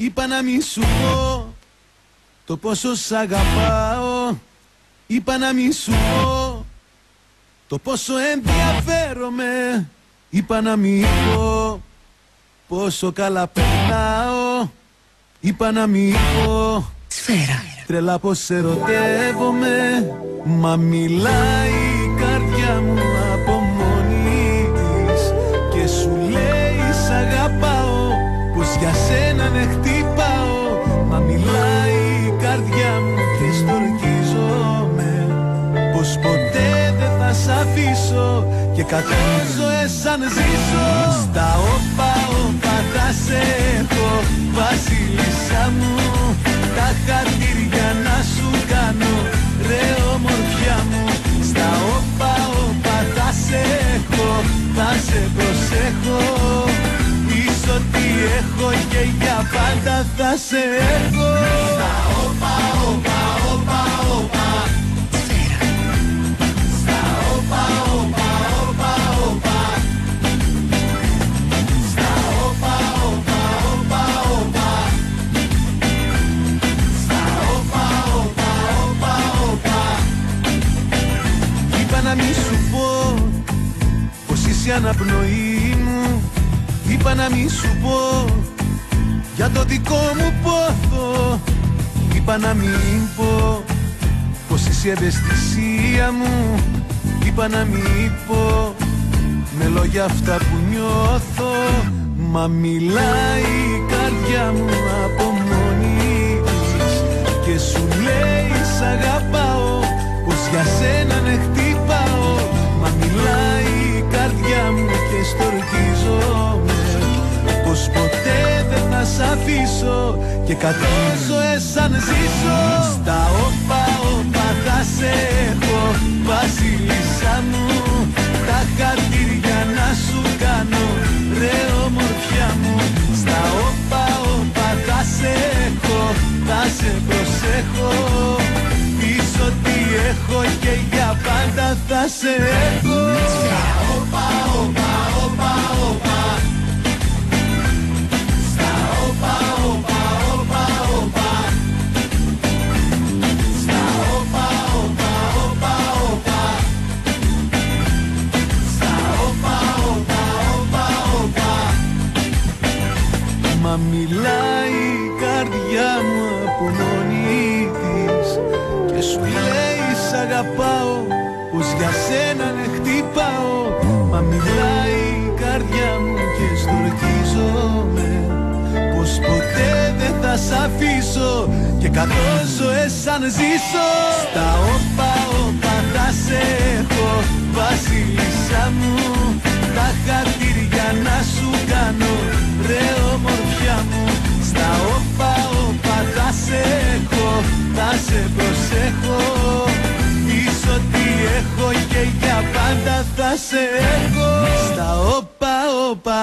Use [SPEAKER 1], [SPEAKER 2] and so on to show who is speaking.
[SPEAKER 1] Είπα να μη σου πω το πόσο σ' αγαπάω. Είπα να μη σου πω το πόσο ενδιαφέρομαι. Είπα να μη πω πόσο καλά περνάω. Είπα να μη πω
[SPEAKER 2] Σφαίρα.
[SPEAKER 1] τρελά πως ερωτεύομαι. Μα μιλάει η καρδιά μου από μόνη της και σου λέει σ' αγαπάω, πως για σένα ναι χτυπάω. Μα μιλάει η καρδιά μου και στορκίζομαι, πως ποτέ δεν θα σ' αφήσω και 100 ζωές αν ζήσω. Στα όπα όπα θα σε έχω, βασίλισσα μου. Τα χαρτίρια να σου κάνω, ρε ομορφιά μου. Στα όπα όπα θα σε έχω, θα σε προσέχω. Είσαι ό,τι έχω και για πάντα θα σε έχω. Στα όπα όπα όπα όπα.
[SPEAKER 2] Σφαίρα.
[SPEAKER 1] Στα όπα όπα όπα όπα. Στα όπα όπα όπα όπα. Στα όπα όπα όπα όπα. Είπα να μη σου πω πως είσαι η αναπνοή μου. Είπα να μη σου πω για το δικό μου πόθο. Είπα να μην πω πως είσαι η ευαισθησία μου. Είπα να μην πω με λόγια αυτά που νιώθω. Μα μιλάει η καρδιά μου από μόνη της και σου λέει σ' αγαπάω, πως για σένα ναι χτυπάω. Μα μιλάει η καρδιά μου και στορκίζομαι, πως ποτέ δεν θα σ' αφήσω και 100 ζωές αν ζήσω. Στα όπα όπα θα σε έχω, βασίλισσα μου. Τα χαρτίρια να σου κάνω, ρε ομορφιά μου. Στα όπα όπα θα σε έχω, θα σε προσέχω. Είσαι ό,τι έχω και για πάντα θα σε έχω. Στα όπα όπα όπα όπα. Στα όπα όπα όπα όπα. Στα όπα όπα όπα όπα. Στα όπα όπα όπα όπα. Μα μιλάει η καρδιά μου από μόνη της και σου λέει σ' αγαπάω, πως για σένα ναι χτυπάω. Μα μιλάει η καρδιά μου και στορκίζομαι, πως ποτέ δεν θα σ' αφήσω και 100 ζωές αν ζήσω. Στα όπα όπα θα σε έχω, βασίλισσα μου. Τα χαρτίρια να σου κάνω, ρε ομορφιά μου. Στα όπα όπα θα σε έχω, θα σε προσέχω. Είσαι ό,τι έχω και για πάντα θα σε έχω. Στα όπα όπα.